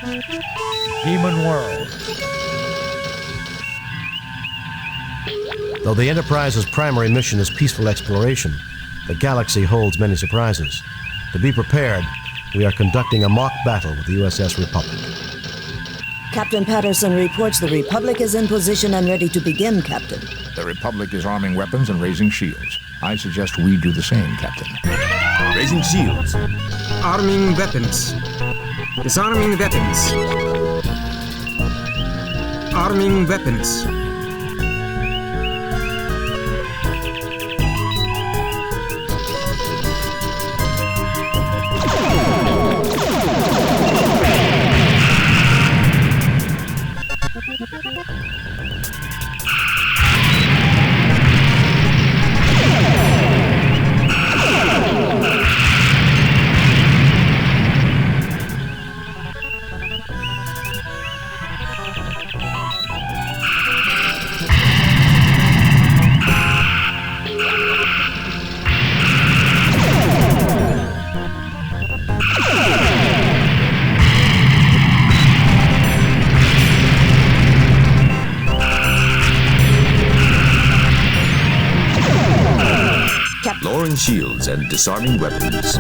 Demon World. Though the Enterprise's primary mission is peaceful exploration, the galaxy holds many surprises. To be prepared, we are conducting a mock battle with the USS Republic. Captain Patterson reports the Republic is in position and ready to begin, Captain. The Republic is arming weapons and raising shields. I suggest we do the same, Captain. Raising shields. Arming weapons. Disarming weapons. Arming weapons. Lowering shields and disarming weapons.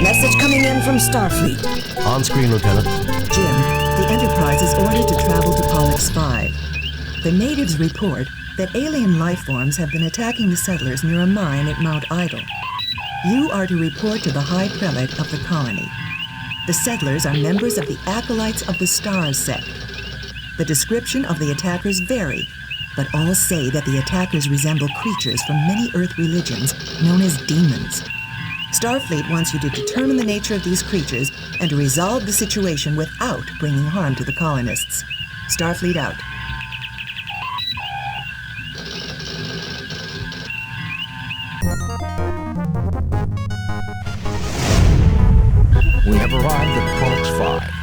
Message coming in from Starfleet. On screen, Lieutenant. Jim, the Enterprise is ordered to travel to Pollux V. The natives report that alien life forms have been attacking the settlers near a mine at Mount Idle. You are to report to the High Prelate of the colony. The settlers are members of the Acolytes of the Stars sect. The description of the attackers vary, but all say that the attackers resemble creatures from many Earth religions known as demons. Starfleet wants you to determine the nature of these creatures and to resolve the situation without bringing harm to the colonists. Starfleet out. We have arrived at Pollux V.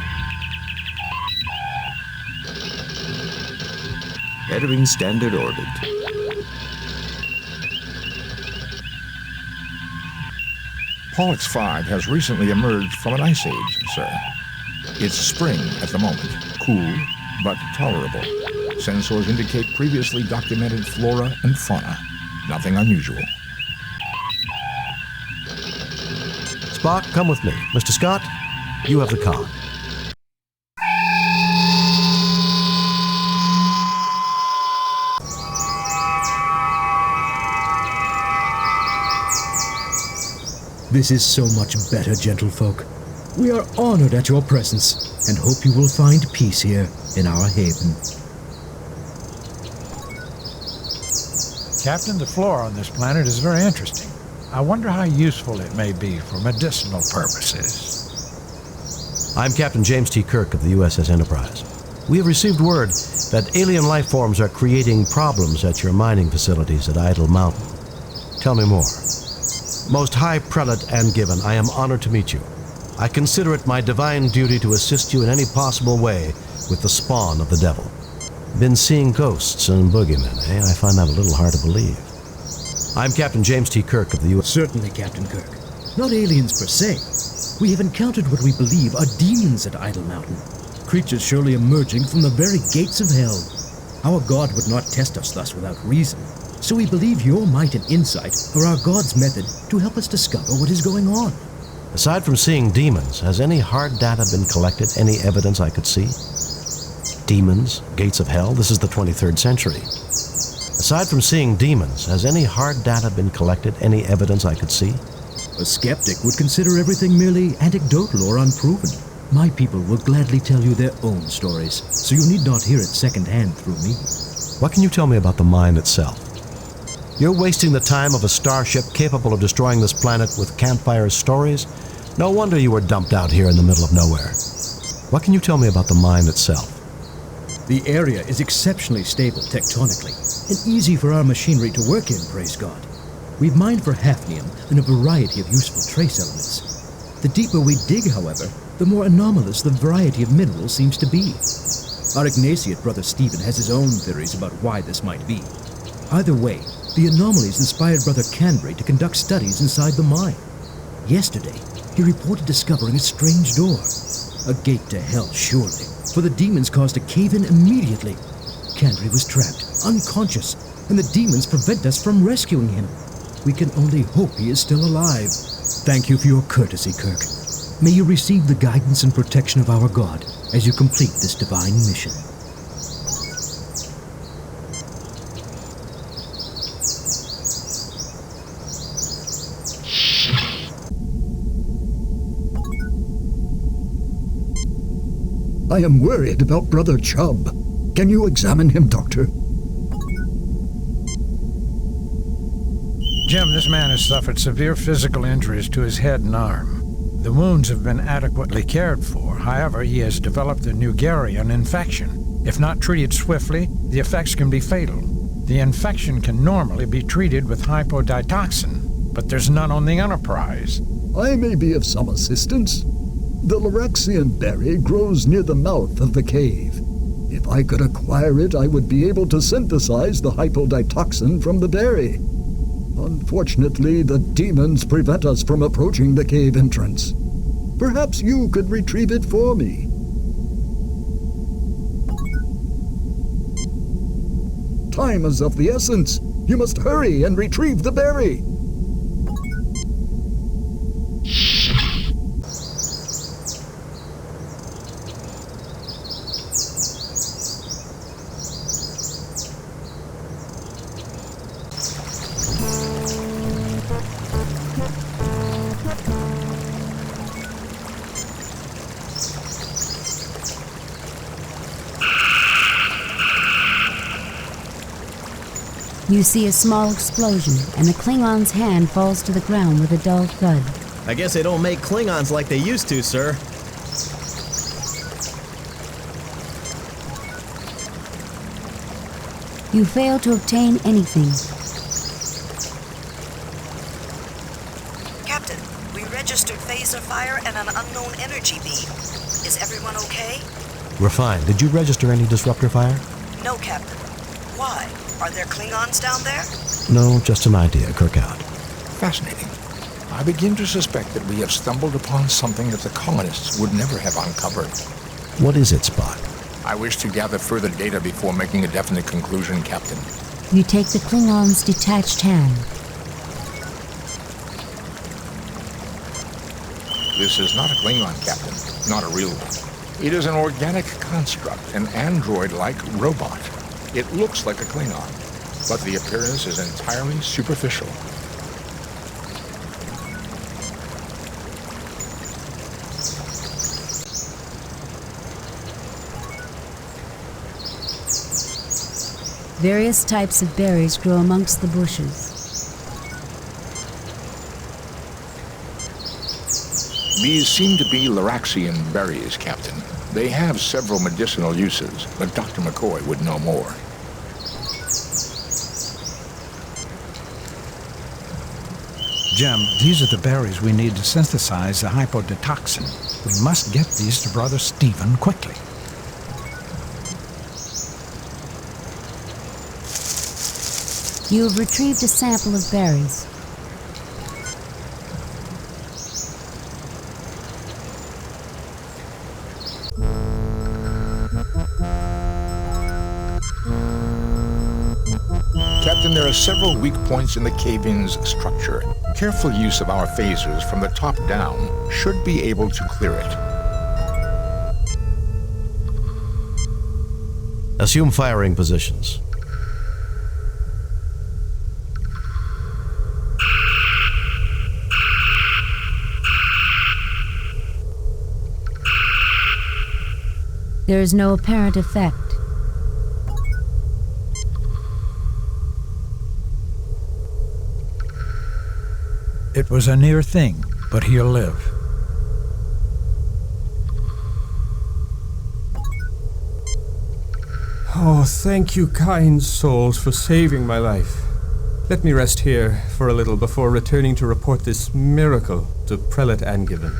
Entering standard orbit. Pollux V has recently emerged from an ice age, sir. It's spring at the moment, cool but tolerable. Sensors indicate previously documented flora and fauna. Nothing unusual. Spock, come with me. Mr. Scott, you have the con. This is so much better, gentlefolk. We are honored at your presence and hope you will find peace here in our haven. Captain, the flora on this planet is very interesting. I wonder how useful it may be for medicinal purposes. I'm Captain James T. Kirk of the USS Enterprise. We have received word that alien life forms are creating problems at your mining facilities at Idle Mountain. Tell me more. Most High Prelate and Given, I am honored to meet you. I consider it my divine duty to assist you in any possible way with the spawn of the devil. Been seeing ghosts and boogeymen, eh? I find that a little hard to believe. I'm Captain James T. Kirk of the U.S. Certainly, Captain Kirk. Not aliens per se. We have encountered what we believe are demons at Idle Mountain. Creatures surely emerging from the very gates of hell. Our God would not test us thus without reason. So we believe your might and insight are our God's method to help us discover what is going on. Aside from seeing demons, has any hard data been collected? Any evidence I could see? Demons, gates of hell, this is the 23rd century. Aside from seeing demons, has any hard data been collected? Any evidence I could see? A skeptic would consider everything merely anecdotal or unproven. My people will gladly tell you their own stories, so you need not hear it secondhand through me. What can you tell me about the mine itself? You're wasting the time of a starship capable of destroying this planet with campfire stories? No wonder you were dumped out here in the middle of nowhere. What can you tell me about the mine itself? The area is exceptionally stable tectonically, and easy for our machinery to work in, praise God. We've mined for hafnium and a variety of useful trace elements. The deeper we dig, however, the more anomalous the variety of minerals seems to be. Our Ignatiate brother Stephen has his own theories about why this might be. Either way, the anomalies inspired Brother Canbury to conduct studies inside the mine. Yesterday, he reported discovering a strange door. A gate to hell, surely, for the demons caused a cave-in immediately. Candry was trapped, unconscious, and the demons prevent us from rescuing him. We can only hope he is still alive. Thank you for your courtesy, Kirk. May you receive the guidance and protection of our God as you complete this divine mission. I am worried about Brother Chubb. Can you examine him, Doctor? Jim, this man has suffered severe physical injuries to his head and arm. The wounds have been adequately cared for. However, he has developed a Nugarian infection. If not treated swiftly, the effects can be fatal. The infection can normally be treated with hypoditoxin, but there's none on the Enterprise. I may be of some assistance. The Loraxian berry grows near the mouth of the cave. If I could acquire it, I would be able to synthesize the hypoditoxin from the berry. Unfortunately, the demons prevent us from approaching the cave entrance. Perhaps you could retrieve it for me. Time is of the essence. You must hurry and retrieve the berry. You see a small explosion, and the Klingon's hand falls to the ground with a dull thud. I guess they don't make Klingons like they used to, sir. You fail to obtain anything. Captain, we registered phaser fire and an unknown energy beam. Is everyone okay? We're fine. Did you register any disruptor fire? No, Captain. Why? Are there Klingons down there? No, just an idea. Kirk out. Fascinating. I begin to suspect that we have stumbled upon something that the colonists would never have uncovered. What is it, Spock? I wish to gather further data before making a definite conclusion, Captain. You take the Klingon's detached hand. This is not a Klingon, Captain. Not a real one. It is an organic construct, an android-like robot. It looks like a Klingon, but the appearance is entirely superficial. Various types of berries grow amongst the bushes. These seem to be Loraxian berries, Captain. They have several medicinal uses, but Dr. McCoy would know more. Jim, these are the berries we need to synthesize the hypoditoxin. We must get these to Brother Stephen quickly. You have retrieved a sample of berries. Captain, there are several weak points in the cave-in's structure. Careful use of our phasers from the top down should be able to clear it. Assume firing positions. There is no apparent effect. It was a near thing, but he'll live. Oh, thank you, kind souls, for saving my life. Let me rest here for a little before returning to report this miracle to Prelate Angiven.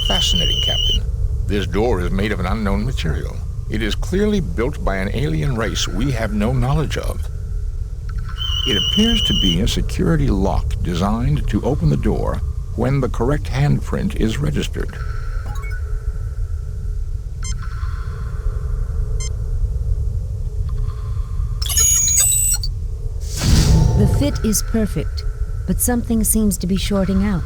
Fascinating, Captain. This door is made of an unknown material. It is clearly built by an alien race we have no knowledge of. It appears to be a security lock designed to open the door when the correct handprint is registered. The fit is perfect, but something seems to be shorting out.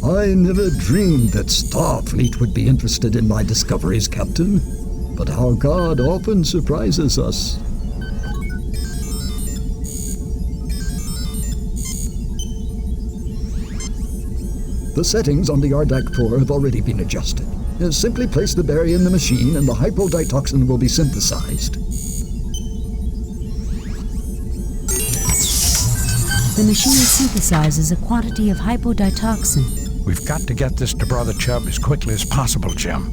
I never dreamed that Starfleet would be interested in my discoveries, Captain. But our God often surprises us. The settings on the RDAC 4 have already been adjusted. Simply place the berry in the machine and the hypoditoxin will be synthesized. The machine synthesizes a quantity of hypoditoxin. We've got to get this to Brother Chubb as quickly as possible, Jim.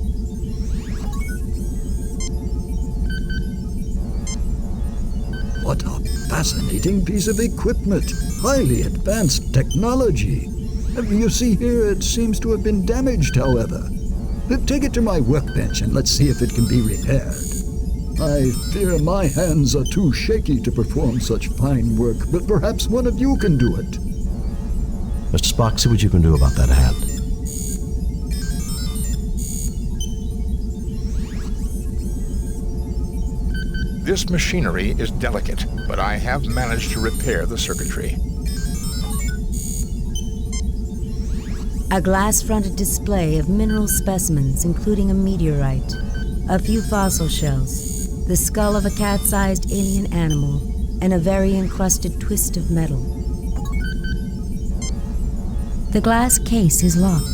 What a fascinating piece of equipment. Highly advanced technology. You see here, it seems to have been damaged, however. Take it to my workbench and let's see if it can be repaired. I fear my hands are too shaky to perform such fine work, but perhaps one of you can do it. Mr. Spock, see what you can do about that hat. This machinery is delicate, but I have managed to repair the circuitry. A glass-fronted display of mineral specimens, including a meteorite, a few fossil shells, the skull of a cat-sized alien animal, and a very encrusted twist of metal. The glass case is locked.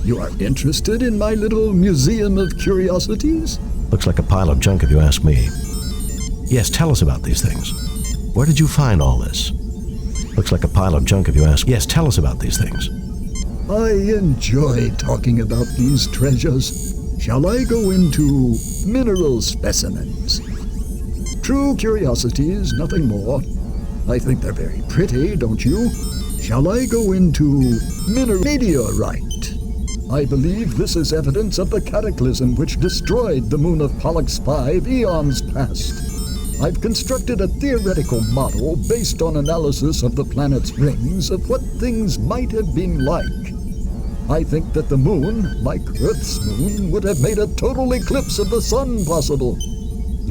You are interested in my little museum of curiosities? Looks like a pile of junk if you ask me. Yes, tell us about these things. Where did you find all this? Looks like a pile of junk if you ask. Yes, tell us about these things. I enjoy talking about these treasures. Shall I go into mineral specimens? True curiosities, nothing more. I think they're very pretty, don't you? Shall I go into meteorite? I believe this is evidence of the cataclysm which destroyed the moon of Pollux V eons past. I've constructed a theoretical model based on analysis of the planet's rings of what things might have been like. I think that the moon, like Earth's moon, would have made a total eclipse of the sun possible.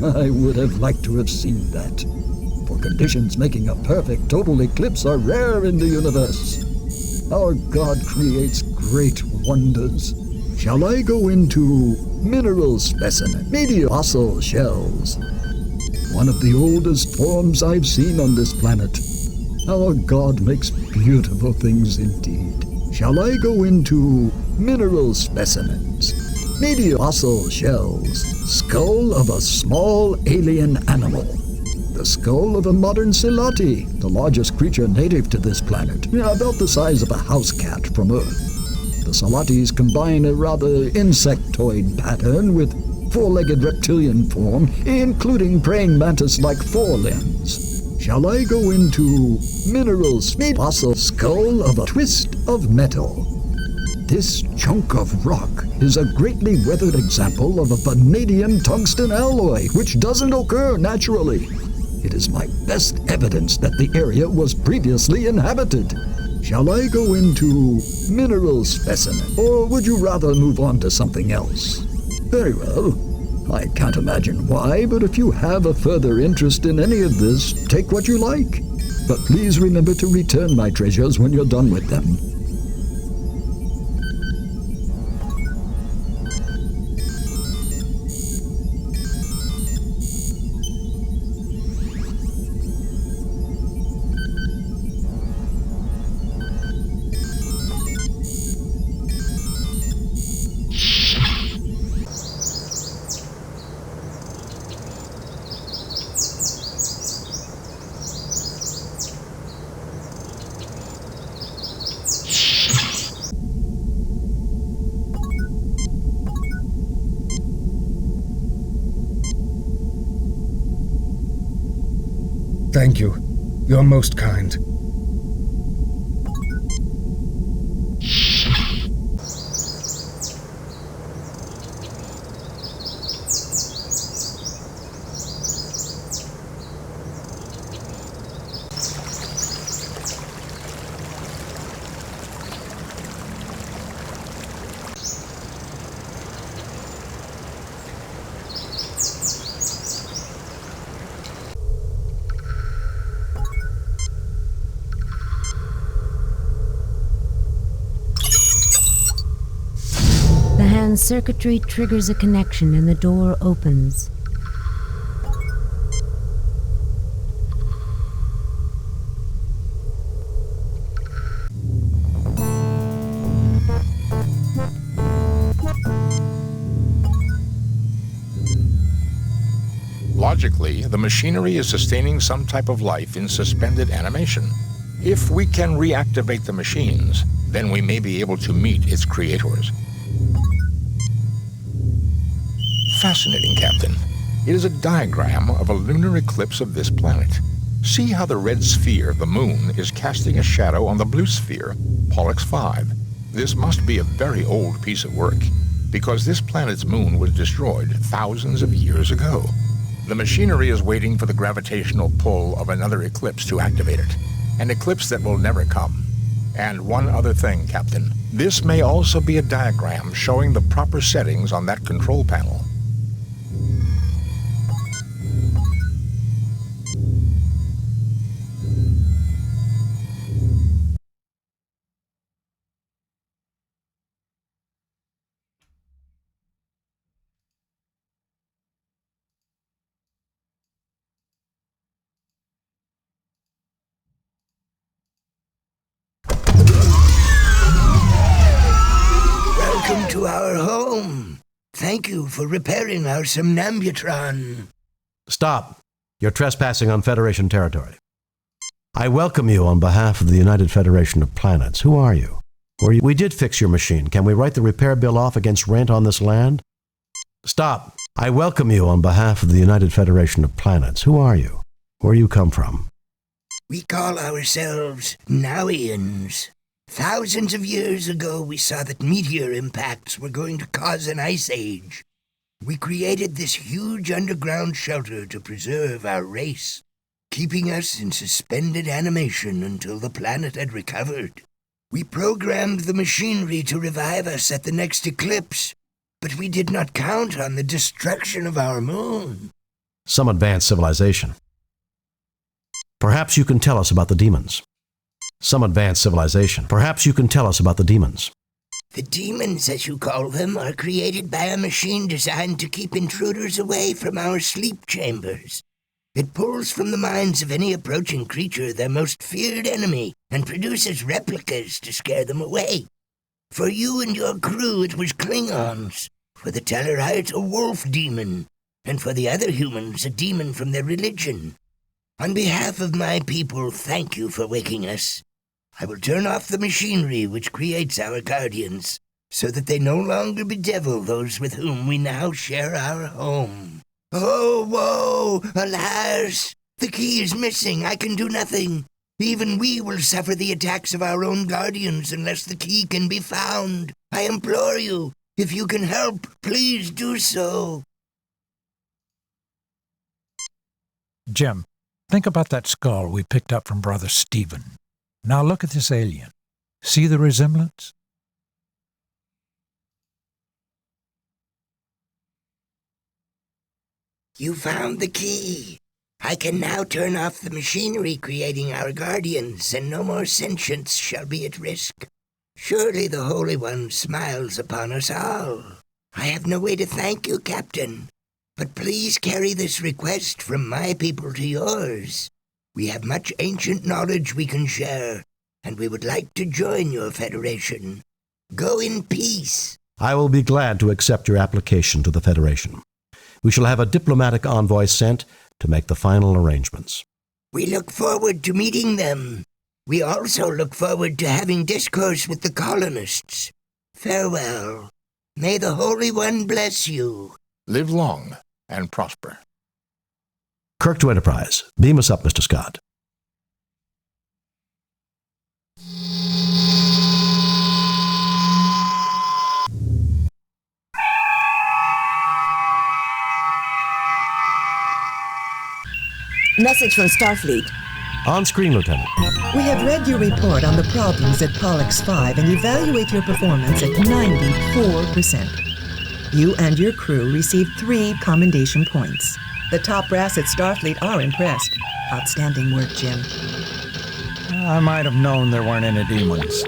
I would have liked to have seen that. For conditions making a perfect total eclipse are rare in the universe. Our God creates great wonders. Shall I go into mineral specimen, fossil shells? One of the oldest forms I've seen on this planet. Our God makes beautiful things indeed. Shall I go into mineral specimens? Fossil shells. Skull of a small alien animal. The skull of a modern Silati, the largest creature native to this planet, about the size of a house cat from Earth. The Silatis combine a rather insectoid pattern with four-legged reptilian form, including praying mantis-like forelimbs. Shall I go into minerals? Fossil skull of a twist of metal. This chunk of rock is a greatly weathered example of a vanadium tungsten alloy, which doesn't occur naturally. It is my best evidence that the area was previously inhabited. Shall I go into mineral specimen, or would you rather move on to something else? Very well. I can't imagine why, but if you have a further interest in any of this, take what you like. But please remember to return my treasures when you're done with them. Thank you. You're most kind. The hand circuitry triggers a connection and the door opens. Logically, the machinery is sustaining some type of life in suspended animation. If we can reactivate the machines, then we may be able to meet its creators. Fascinating, Captain. It is a diagram of a lunar eclipse of this planet. See how the red sphere, the moon, is casting a shadow on the blue sphere, Pollux V. This must be a very old piece of work, because this planet's moon was destroyed thousands of years ago. The machinery is waiting for the gravitational pull of another eclipse to activate it, an eclipse that will never come. And one other thing, Captain. This may also be a diagram showing the proper settings on that control panel. Welcome to our home. Thank you for repairing our somnambutron. Stop. You're trespassing on Federation territory. I welcome you on behalf of the United Federation of Planets. Who are you? We did fix your machine. Can we write the repair bill off against rent on this land? Stop. I welcome you on behalf of the United Federation of Planets. Who are you? Where you come from? We call ourselves Nowians. Thousands of years ago, we saw that meteor impacts were going to cause an ice age. We created this huge underground shelter to preserve our race, keeping us in suspended animation until the planet had recovered. We programmed the machinery to revive us at the next eclipse, but we did not count on the destruction of our moon. Some advanced civilization. Perhaps you can tell us about the demons. Some advanced civilization. Perhaps you can tell us about the demons. The demons, as you call them, are created by a machine designed to keep intruders away from our sleep chambers. It pulls from the minds of any approaching creature their most feared enemy and produces replicas to scare them away. For you and your crew, it was Klingons. For the Tellarites, a wolf demon. And for the other humans, a demon from their religion. On behalf of my people, thank you for waking us. I will turn off the machinery which creates our guardians, so that they no longer bedevil those with whom we now share our home. Oh, woe! Alas! The key is missing. I can do nothing. Even we will suffer the attacks of our own guardians unless the key can be found. I implore you, if you can help, please do so. Jim, think about that skull we picked up from Brother Stephen. Now look at this alien. See the resemblance? You found the key. I can now turn off the machinery creating our guardians, and no more sentience shall be at risk. Surely the Holy One smiles upon us all. I have no way to thank you, Captain, but please carry this request from my people to yours. We have much ancient knowledge we can share, and we would like to join your Federation. Go in peace. I will be glad to accept your application to the Federation. We shall have a diplomatic envoy sent to make the final arrangements. We look forward to meeting them. We also look forward to having discourse with the colonists. Farewell. May the Holy One bless you. Live long and prosper. Kirk to Enterprise. Beam us up, Mr. Scott. Message from Starfleet. On screen, Lieutenant. We have read your report on the problems at Pollux V and evaluate your performance at 94%. You and your crew received 3 commendation points. The top brass at Starfleet are impressed. Outstanding work, Jim. I might have known there weren't any demons.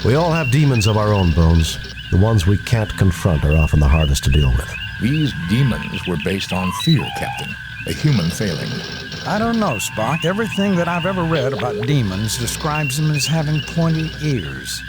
We all have demons of our own, Bones. The ones we can't confront are often the hardest to deal with. These demons were based on fear, Captain. A human failing. I don't know, Spock. Everything that I've ever read about demons describes them as having pointy ears.